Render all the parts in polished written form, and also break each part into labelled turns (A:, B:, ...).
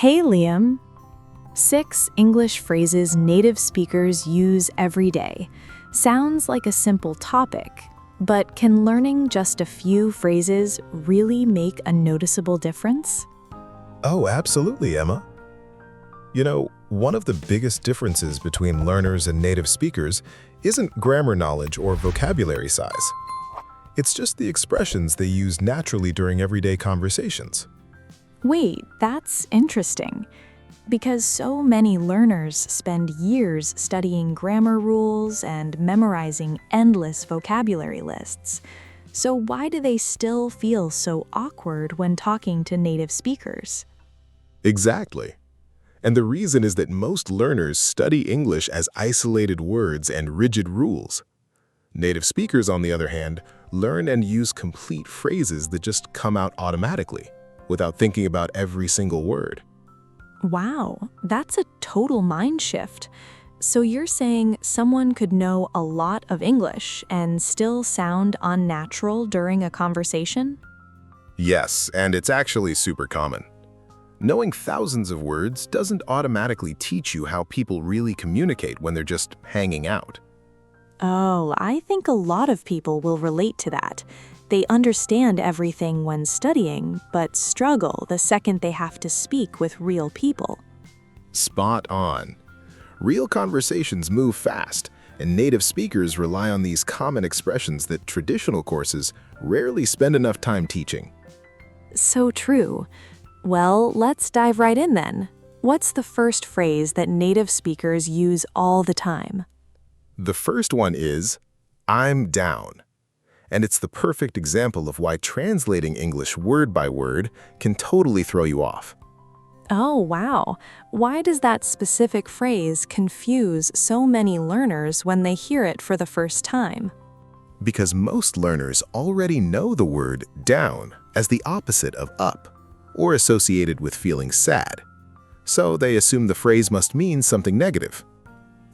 A: Hey Liam, 6 English phrases native speakers use every day. Sounds like a simple topic, but can learning just a few phrases really make a noticeable difference?
B: Oh, absolutely, Emma. One of the biggest differences between learners and native speakers isn't grammar knowledge or vocabulary size. It's just the expressions they use naturally during everyday conversations.
A: Wait, that's interesting. Because so many learners spend years studying grammar rules and memorizing endless vocabulary lists. So why do they still feel so awkward when talking to native speakers?
B: Exactly. And the reason is that most learners study English as isolated words and rigid rules. Native speakers, on the other hand, learn and use complete phrases that just come out automatically, without thinking about every single word.
A: Wow, that's a total mind shift. So you're saying someone could know a lot of English and still sound unnatural during a conversation?
B: Yes, and it's actually super common. Knowing thousands of words doesn't automatically teach you how people really communicate when they're just hanging out.
A: Oh, I think a lot of people will relate to that. They understand everything when studying, but struggle the second they have to speak with real people.
B: Spot on. Real conversations move fast, and native speakers rely on these common expressions that traditional courses rarely spend enough time teaching.
A: So true. Well, let's dive right in then. What's the first phrase that native speakers use all the time?
B: The first one is, "I'm down." And it's the perfect example of why translating English word by word can totally throw you off.
A: Oh, wow. Why does that specific phrase confuse so many learners when they hear it for the first time?
B: Because most learners already know the word down as the opposite of up, or associated with feeling sad. So they assume the phrase must mean something negative.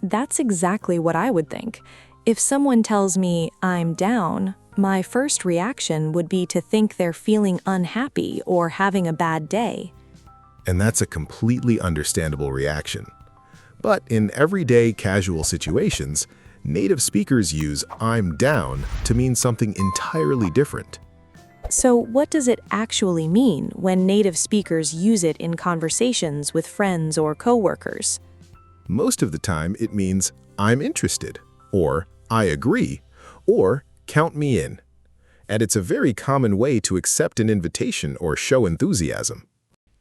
A: That's exactly what I would think. If someone tells me I'm down, my first reaction would be to think they're feeling unhappy or having a bad day.
B: And that's a completely understandable reaction. But in everyday casual situations, native speakers use "I'm down" to mean something entirely different.
A: So what does it actually mean when native speakers use it in conversations with friends or coworkers?
B: Most of the time, it means "I'm interested," or "I agree," or "count me in." And it's a very common way to accept an invitation or show enthusiasm.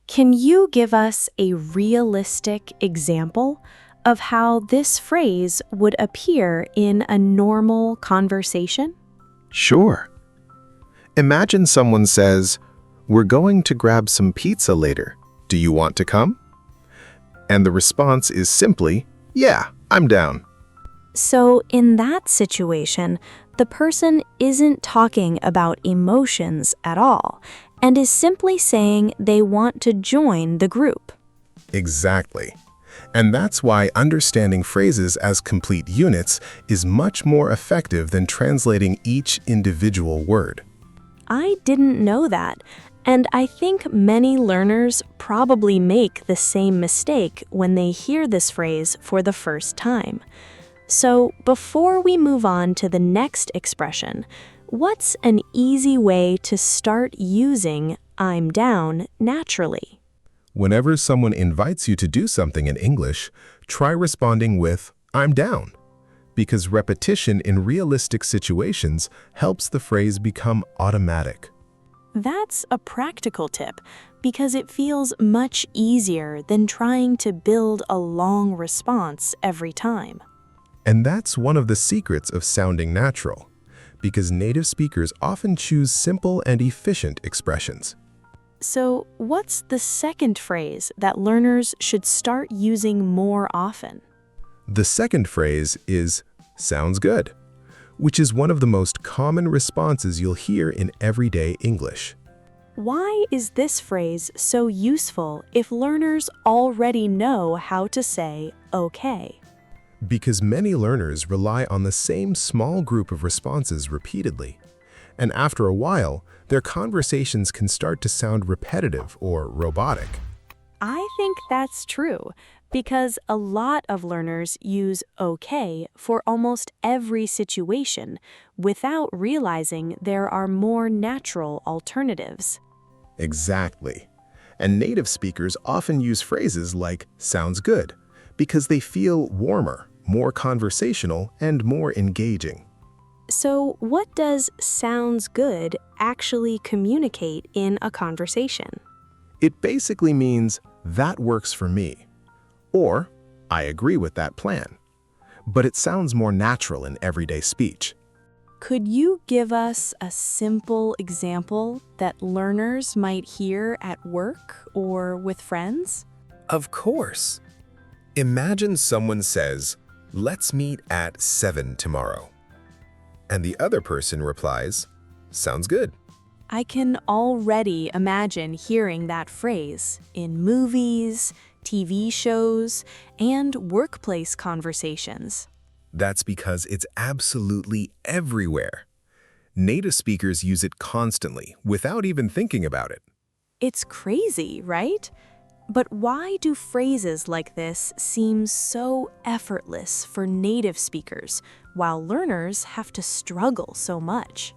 A: Can you give us a realistic example of how this phrase would appear in a normal conversation?
B: Sure. Imagine someone says, "We're going to grab some pizza later. Do you want to come?" And the response is simply, "Yeah, I'm down."
A: So in that situation, the person isn't talking about emotions at all and is simply saying they want to join the group.
B: Exactly. And that's why understanding phrases as complete units is much more effective than translating each individual word.
A: I didn't know that, and I think many learners probably make the same mistake when they hear this phrase for the first time. So before we move on to the next expression, what's an easy way to start using "I'm down" naturally?
B: Whenever someone invites you to do something in English, try responding with "I'm down," because repetition in realistic situations helps the phrase become automatic.
A: That's a practical tip because it feels much easier than trying to build a long response every time.
B: And that's one of the secrets of sounding natural, because native speakers often choose simple and efficient expressions.
A: So, what's the second phrase that learners should start using more often?
B: The second phrase is "sounds good," which is one of the most common responses you'll hear in everyday English.
A: Why is this phrase so useful if learners already know how to say "okay"?
B: Because many learners rely on the same small group of responses repeatedly. And after a while, their conversations can start to sound repetitive or robotic.
A: I think that's true because a lot of learners use okay for almost every situation without realizing there are more natural alternatives.
B: Exactly. And native speakers often use phrases like sounds good because they feel warmer, more conversational, and more engaging.
A: So, what does sounds good actually communicate in a conversation?
B: It basically means that works for me, or I agree with that plan. But it sounds more natural in everyday speech.
A: Could you give us a simple example that learners might hear at work or with friends?
C: Of course. Imagine someone says, "Let's meet at 7 tomorrow." And the other person replies, "Sounds good."
A: I can already imagine hearing that phrase in movies, TV shows, and workplace conversations.
C: That's because it's absolutely everywhere. Native speakers use it constantly without even thinking about it.
A: It's crazy, right? But why do phrases like this seem so effortless for native speakers, while learners have to struggle so much?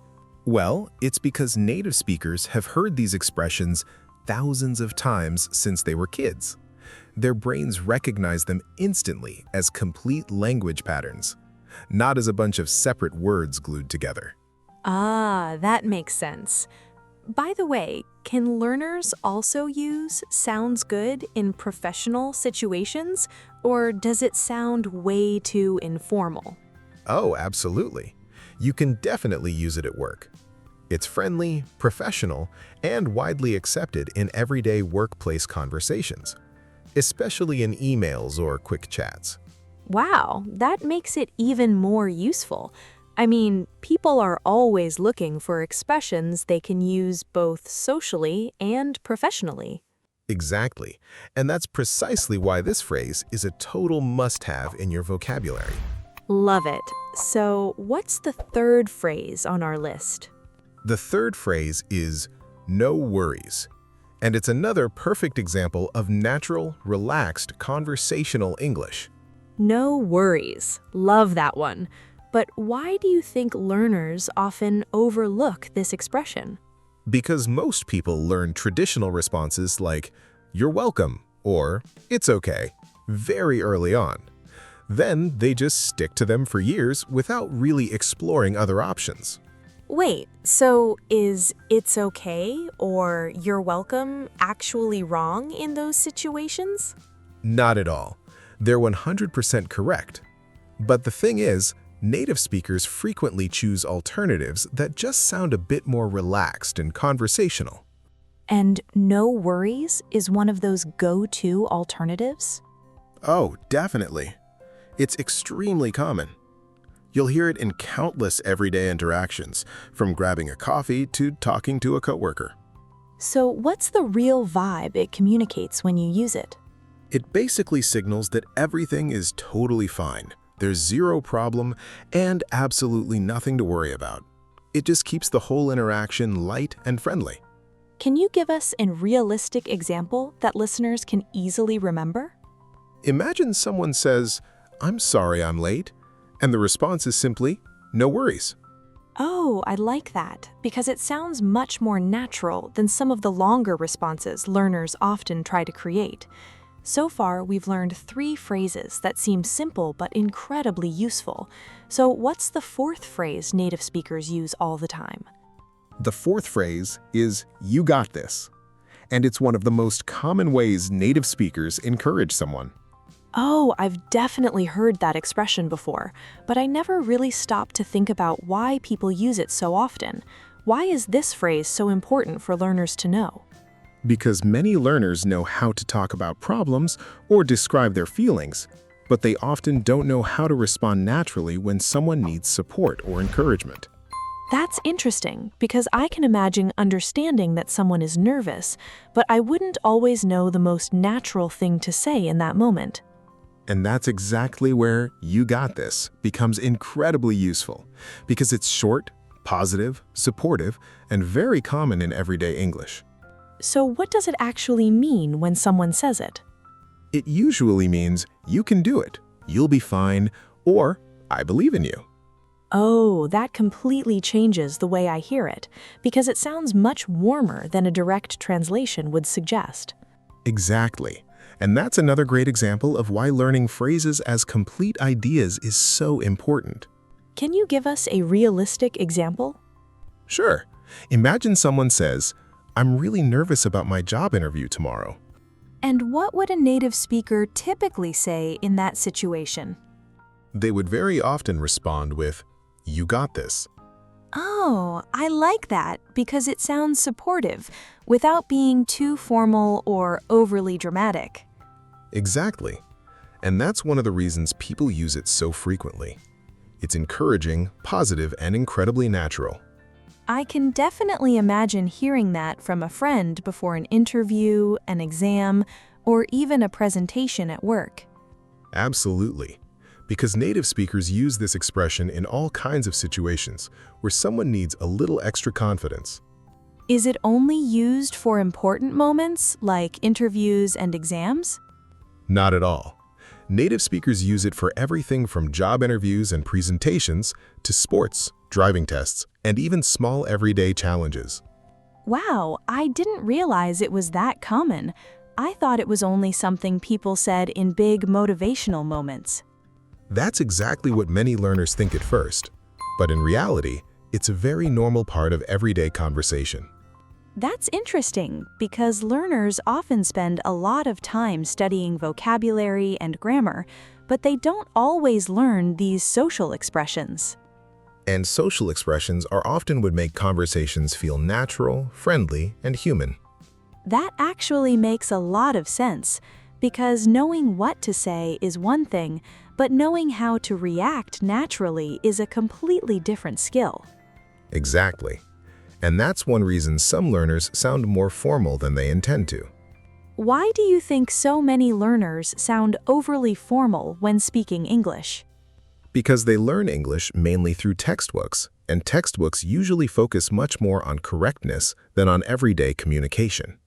C: Well, it's because native speakers have heard these expressions thousands of times since they were kids. Their brains recognize them instantly as complete language patterns, not as a bunch of separate words glued together.
A: Ah, that makes sense. By the way, can learners also use sounds good in professional situations, or does it sound way too informal?
B: Oh, absolutely. You can definitely use it at work. It's friendly, professional, and widely accepted in everyday workplace conversations, especially in emails or quick chats.
A: Wow, that makes it even more useful. I mean, people are always looking for expressions they can use both socially and professionally.
B: Exactly. And that's precisely why this phrase is a total must-have in your vocabulary.
A: Love it. So, what's the third phrase on our list?
B: The third phrase is no worries. And it's another perfect example of natural, relaxed, conversational English.
A: No worries. Love that one. But why do you think learners often overlook this expression?
B: Because most people learn traditional responses like, "You're welcome," or "It's okay," very early on. Then they just stick to them for years without really exploring other options.
A: Wait, so is "it's okay" or "you're welcome" actually wrong in those situations?
B: Not at all. They're 100% correct. But the thing is, native speakers frequently choose alternatives that just sound a bit more relaxed and conversational.
A: And no worries is one of those go-to alternatives?
B: Oh, definitely. It's extremely common. You'll hear it in countless everyday interactions, from grabbing a coffee to talking to a coworker.
A: So what's the real vibe it communicates when you use it?
B: It basically signals that everything is totally fine. There's zero problem and absolutely nothing to worry about. It just keeps the whole interaction light and friendly.
A: Can you give us a realistic example that listeners can easily remember?
B: Imagine someone says, "I'm sorry I'm late," and the response is simply, "No worries."
A: Oh, I like that, because it sounds much more natural than some of the longer responses learners often try to create. So far, we've learned 3 phrases that seem simple but incredibly useful. So what's the fourth phrase native speakers use all the time?
B: The fourth phrase is, "You got this." And it's one of the most common ways native speakers encourage someone.
A: Oh, I've definitely heard that expression before, but I never really stopped to think about why people use it so often. Why is this phrase so important for learners to know?
B: Because many learners know how to talk about problems or describe their feelings, but they often don't know how to respond naturally when someone needs support or encouragement.
A: That's interesting, because I can imagine understanding that someone is nervous, but I wouldn't always know the most natural thing to say in that moment.
B: And that's exactly where "you got this" becomes incredibly useful, because it's short, positive, supportive, and very common in everyday English.
A: So what does it actually mean when someone says it?
B: It usually means, "You can do it," "You'll be fine," or "I believe in you."
A: Oh, that completely changes the way I hear it, because it sounds much warmer than a direct translation would suggest.
B: Exactly. And that's another great example of why learning phrases as complete ideas is so important.
A: Can you give us a realistic example?
B: Sure. Imagine someone says, "I'm really nervous about my job interview tomorrow."
A: And what would a native speaker typically say in that situation?
B: They would very often respond with, "You got this."
A: Oh, I like that because it sounds supportive without being too formal or overly dramatic.
B: Exactly. And that's one of the reasons people use it so frequently. It's encouraging, positive, and incredibly natural.
A: I can definitely imagine hearing that from a friend before an interview, an exam, or even a presentation at work.
B: Absolutely. Because native speakers use this expression in all kinds of situations where someone needs a little extra confidence.
A: Is it only used for important moments like interviews and exams?
B: Not at all. Native speakers use it for everything from job interviews and presentations to sports, driving tests, and even small everyday challenges.
A: Wow, I didn't realize it was that common. I thought it was only something people said in big motivational moments.
B: That's exactly what many learners think at first. But in reality, it's a very normal part of everyday conversation.
A: That's interesting because learners often spend a lot of time studying vocabulary and grammar, but they don't always learn these social expressions.
B: And social expressions are often what make conversations feel natural, friendly, and human.
A: That actually makes a lot of sense, because knowing what to say is one thing, but knowing how to react naturally is a completely different skill.
B: Exactly. And that's one reason some learners sound more formal than they intend to.
A: Why do you think so many learners sound overly formal when speaking English?
B: Because they learn English mainly through textbooks, and textbooks usually focus much more on correctness than on everyday communication.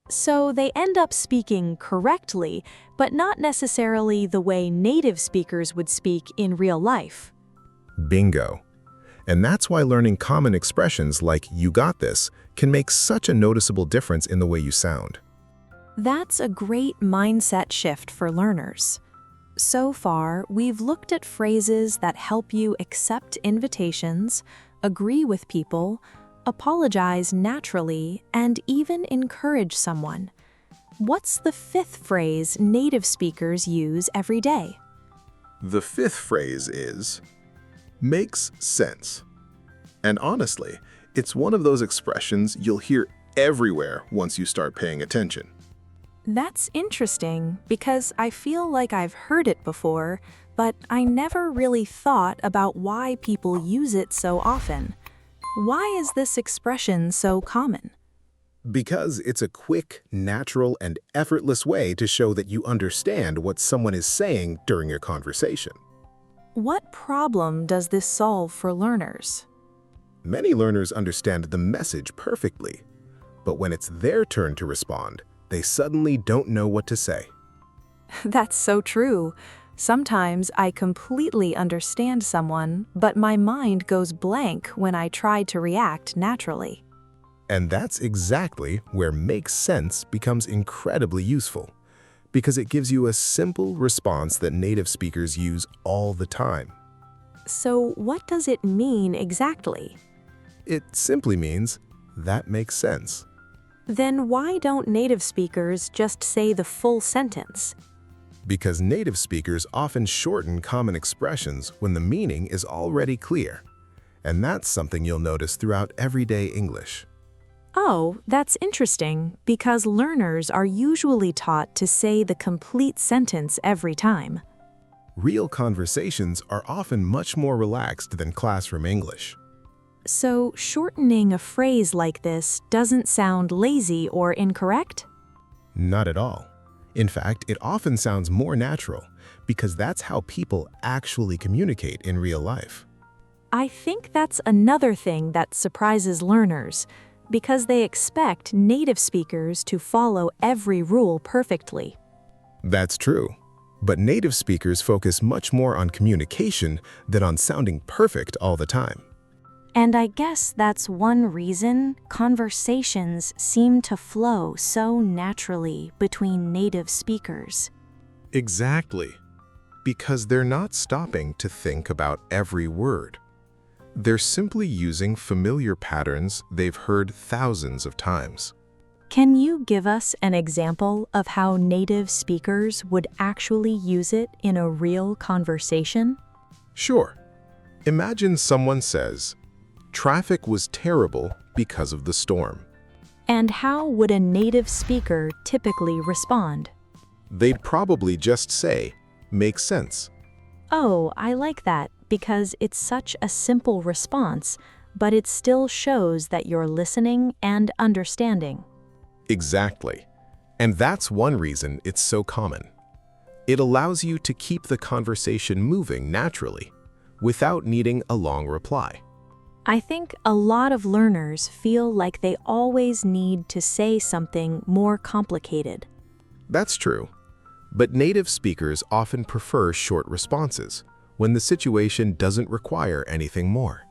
A: So they end up speaking correctly, but not necessarily the way native speakers would speak in real life.
B: Bingo. And that's why learning common expressions like "you got this" can make such a noticeable difference in the way you sound.
A: That's a great mindset shift for learners. So far, we've looked at phrases that help you accept invitations, agree with people, apologize naturally, and even encourage someone. What's the fifth phrase native speakers use every day?
B: The fifth phrase is, "makes sense." And honestly, it's one of those expressions you'll hear everywhere once you start paying attention.
A: That's interesting because I feel like I've heard it before, but I never really thought about why people use it so often. Why is this expression so common?
B: Because it's a quick, natural, and effortless way to show that you understand what someone is saying during your conversation.
A: What problem does this solve for learners?
B: Many learners understand the message perfectly, but when it's their turn to respond, they suddenly don't know what to say.
A: That's so true. Sometimes I completely understand someone, but my mind goes blank when I try to react naturally.
B: And that's exactly where "makes sense" becomes incredibly useful, because it gives you a simple response that native speakers use all the time.
A: So what does it mean exactly?
B: It simply means, "that makes sense."
A: Then why don't native speakers just say the full sentence?
B: Because native speakers often shorten common expressions when the meaning is already clear. And that's something you'll notice throughout everyday English.
A: Oh, that's interesting, because learners are usually taught to say the complete sentence every time.
B: Real conversations are often much more relaxed than classroom English.
A: So shortening a phrase like this doesn't sound lazy or incorrect?
B: Not at all. In fact, it often sounds more natural because that's how people actually communicate in real life.
A: I think that's another thing that surprises learners. because they expect native speakers to follow every rule perfectly.
B: That's true. But native speakers focus much more on communication than on sounding perfect all the time.
A: And I guess that's one reason conversations seem to flow so naturally between native speakers.
C: Exactly. Because they're not stopping to think about every word. They're simply using familiar patterns they've heard thousands of times.
A: Can you give us an example of how native speakers would actually use it in a real conversation?
C: Sure. Imagine someone says, "Traffic was terrible because of the storm."
A: And how would a native speaker typically respond?
C: They'd probably just say, "Makes sense."
A: Oh, I like that because it's such a simple response, but it still shows that you're listening and understanding.
C: Exactly. And that's one reason it's so common. It allows you to keep the conversation moving naturally, without needing a long reply.
A: I think a lot of learners feel like they always need to say something more complicated.
C: That's true. But native speakers often prefer short responses when the situation doesn't require anything more.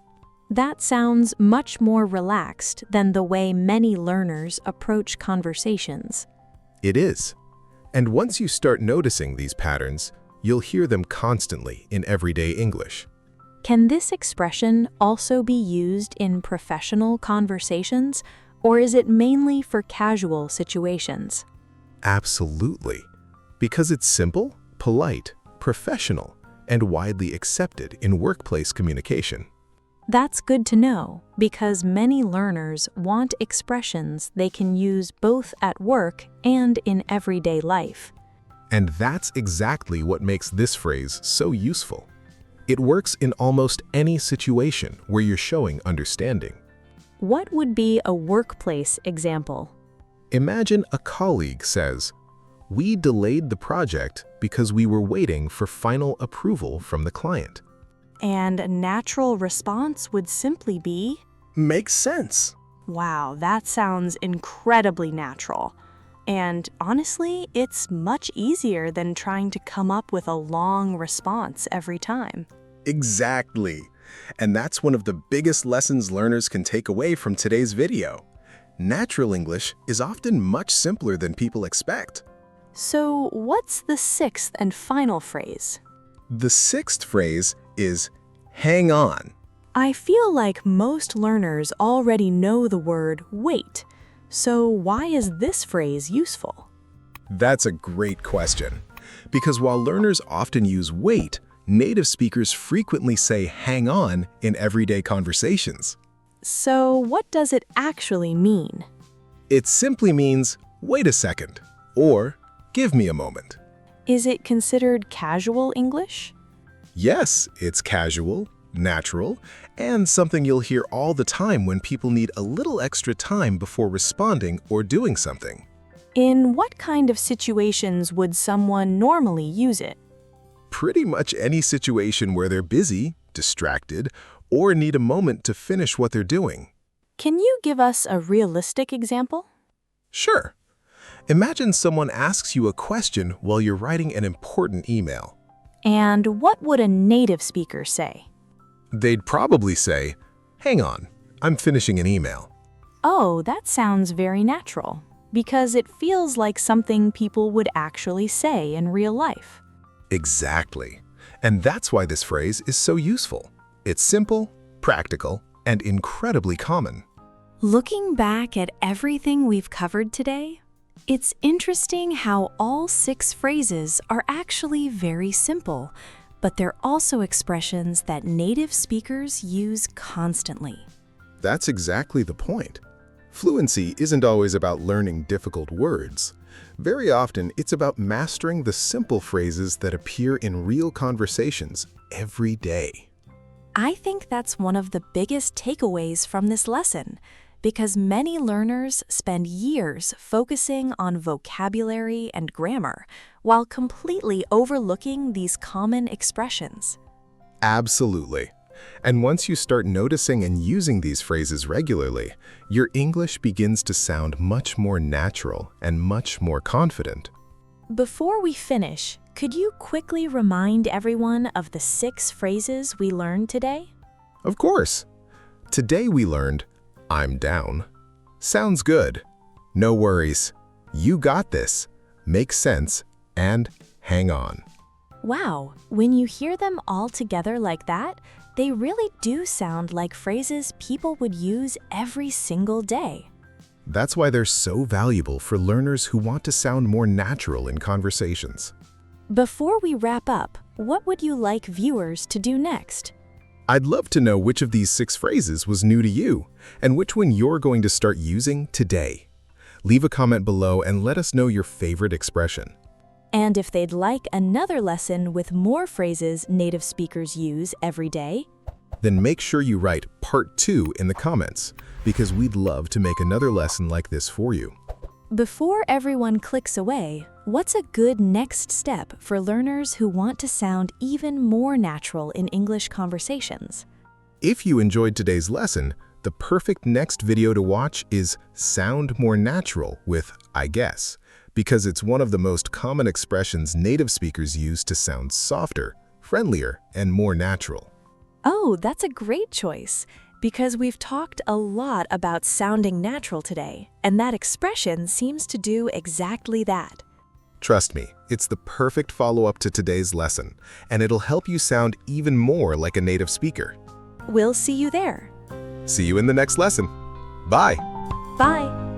A: That sounds much more relaxed than the way many learners approach conversations.
C: It is. And once you start noticing these patterns, you'll hear them constantly in everyday English.
A: Can this expression also be used in professional conversations, or is it mainly for casual situations?
C: Absolutely. Because it's simple, polite, professional, and widely accepted in workplace communication.
A: That's good to know, because many learners want expressions they can use both at work and in everyday life.
C: And that's exactly what makes this phrase so useful. It works in almost any situation where you're showing understanding.
A: What would be a workplace example?
C: Imagine a colleague says, "We delayed the project because we were waiting for final approval from the client."
A: And a natural response would simply be,
D: Makes sense.
A: "Wow, that sounds incredibly natural." And honestly, it's much easier than trying to come up with a long response every time.
D: Exactly. And that's one of the biggest lessons learners can take away from today's video. Natural English is often much simpler than people expect.
A: So, what's the sixth and final phrase?
D: The sixth phrase is hang on.
A: I feel like most learners already know the word wait. So, why is this phrase useful?
D: That's a great question. Because while learners often use wait, native speakers frequently say hang on in everyday conversations.
A: So, what does it actually mean?
D: It simply means wait a second or give me a moment.
A: Is it considered casual English?
D: Yes, it's casual, natural, and something you'll hear all the time when people need a little extra time before responding or doing something.
A: In what kind of situations would someone normally use it?
D: Pretty much any situation where they're busy, distracted, or need a moment to finish what they're doing.
A: Can you give us a realistic example?
D: Sure. Imagine someone asks you a question while you're writing an important email.
A: And what would a native speaker say?
D: They'd probably say, "Hang on, I'm finishing an email."
A: Oh, that sounds very natural, because it feels like something people would actually say in real life.
D: Exactly. And that's why this phrase is so useful. It's simple, practical, and incredibly common.
A: Looking back at everything we've covered today, it's interesting how all 6 phrases are actually very simple, but they're also expressions that native speakers use constantly.
B: That's exactly the point. Fluency isn't always about learning difficult words. Very often, it's about mastering the simple phrases that appear in real conversations every day.
A: I think that's one of the biggest takeaways from this lesson, because many learners spend years focusing on vocabulary and grammar while completely overlooking these common expressions.
B: Absolutely. And once you start noticing and using these phrases regularly, your English begins to sound much more natural and much more confident.
A: Before we finish, could you quickly remind everyone of the 6 phrases we learned today?
B: Of course. Today we learned, I'm down. Sounds good. No worries. You got this. Makes sense. And hang on.
A: Wow, when you hear them all together like that, they really do sound like phrases people would use every single day.
B: That's why they're so valuable for learners who want to sound more natural in conversations.
A: Before we wrap up, what would you like viewers to do next?
B: I'd love to know which of these 6 phrases was new to you and which one you're going to start using today. Leave a comment below and let us know your favorite expression.
A: And if they'd like another lesson with more phrases native speakers use every day,
B: Then make sure you write Part 2 in the comments, because we'd love to make another lesson like this for you.
A: before everyone clicks away, what's a good next step for learners who want to sound even more natural in English conversations?
B: If you enjoyed today's lesson, the perfect next video to watch is Sound More Natural with I guess, because it's one of the most common expressions native speakers use to sound softer, friendlier, and more natural.
A: Oh, that's a great choice, because we've talked a lot about sounding natural today, and that expression seems to do exactly that.
B: Trust me, it's the perfect follow-up to today's lesson, and it'll help you sound even more like a native speaker.
A: We'll see you there.
B: See you in the next lesson. Bye!
A: Bye!